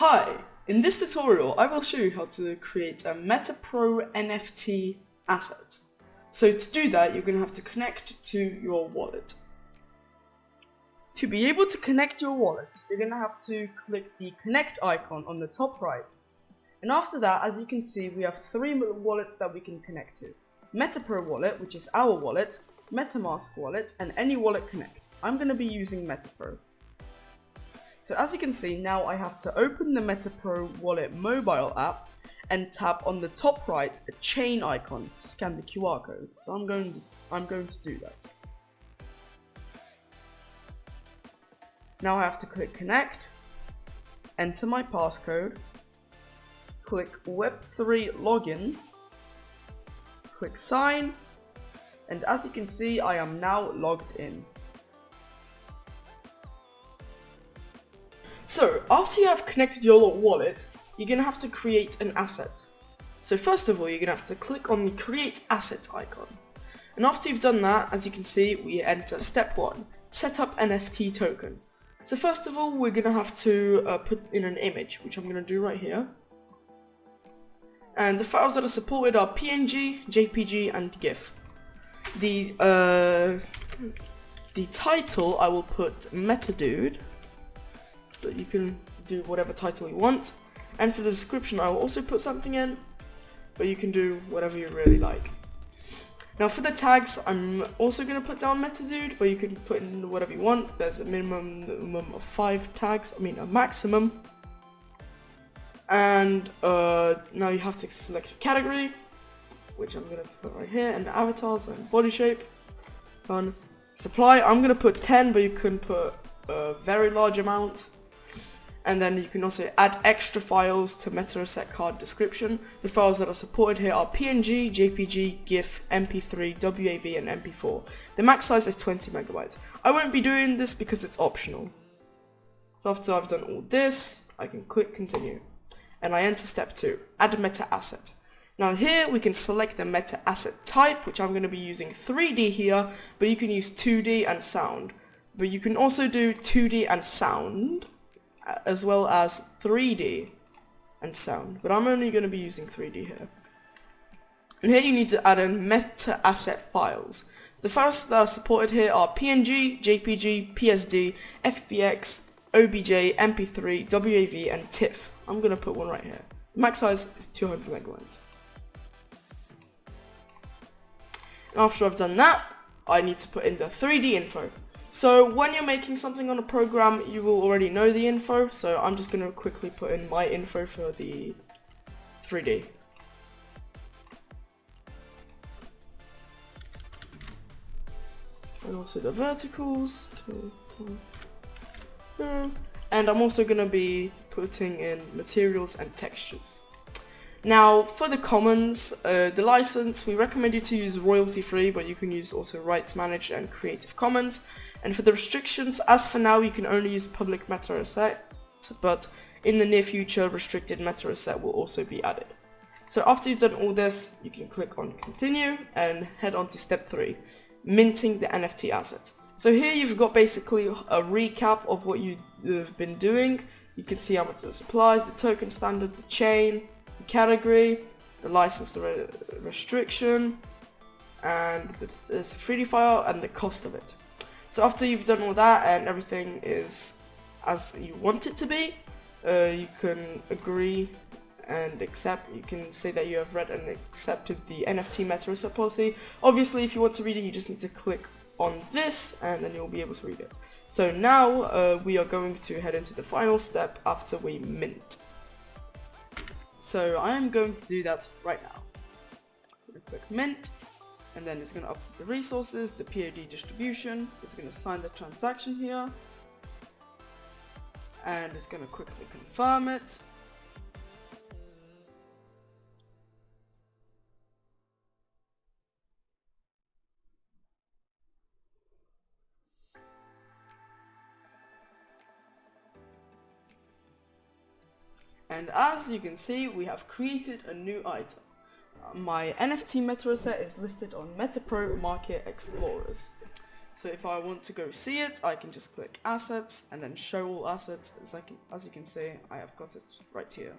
Hi! In this tutorial, I will show you how to create a Metapro NFT asset. So to do that, you're going to have to connect to your wallet. To be able to connect your wallet, you're going to have to click the connect icon on the top right. And after that, as you can see, we have three wallets that we can connect to. Metapro wallet, which is our wallet, MetaMask wallet, and any wallet connect. I'm going to be using Metapro. So as you can see, now I have to open the Metapro wallet mobile app and tap on the top right a chain icon to scan the QR code. So I'm going to do that. Now I have to click connect, enter my passcode, click Web3 login, click sign, and as you can see, I am now logged in. So, after you have connected your wallet, you're going to have to create an asset. So first of all, you're going to have to click on the create asset icon. And after you've done that, as you can see, we enter step 1, set up NFT token. So first of all, we're going to have to put in an image, which I'm going to do right here. And the files that are supported are PNG, JPG, and GIF. The title, I will put MetaDude. But you can do whatever title you want. And for the description, I will also put something in, but you can do whatever you really like. Now for the tags, I'm also going to put down MetaDude, but you can put in whatever you want. There's a minimum of 5 tags, a maximum. And now you have to select a category, which I'm going to put right here, and avatars and body shape. Done. Supply, I'm going to put 10, but you can put a very large amount. And then you can also add extra files to Meta Asset card description. The files that are supported here are PNG, JPG, GIF, MP3, WAV, and MP4. The max size is 20 megabytes. I won't be doing this because it's optional. So after I've done all this, I can click continue. And I enter step 2, add a meta asset. Now here we can select the meta asset type, which I'm going to be using 3D here, but you can use 2D and sound. But you can also do 2D and sound, as well as 3D and sound, but I'm only going to be using 3D here. And here you need to add in meta asset files. The files that are supported here are PNG, JPG, PSD, FBX, OBJ, MP3, WAV, and TIFF. I'm going to put one right here. Max size is 200 megabytes. And after I've done that, I need to put in the 3D info. So when you're making something on a program, you will already know the info, so I'm just going to quickly put in my info for the 3D. And also the verticals. And I'm also going to be putting in materials and textures. Now for the commons, the license, we recommend you to use royalty free, but you can use also rights managed and Creative Commons. And for the restrictions, as for now, you can only use public Meta Asset, but in the near future, restricted Meta Asset will also be added. So after you've done all this, you can click on continue and head on to step 3, minting the NFT asset. So here you've got basically a recap of what you've been doing. You can see how much the supplies, the token standard, the chain, the category, the license, the restriction, and there's a 3D file and the cost of it. So after you've done all that and everything is as you want it to be, you can agree and accept. You can say that you have read and accepted the NFT Meta Asset policy. Obviously, if you want to read it, you just need to click on this and then you'll be able to read it. So now we are going to head into the final step after we mint. So I am going to do that right now. I'm going to click mint. And then it's going to upload the resources, the POD distribution, it's going to sign the transaction here, and it's going to quickly confirm it. And as you can see, we have created a new item. My NFT Meta Asset is listed on Metapro Market Explorers. So if I want to go see it, I can just click assets and then show all assets. As you can see, I have got it right here.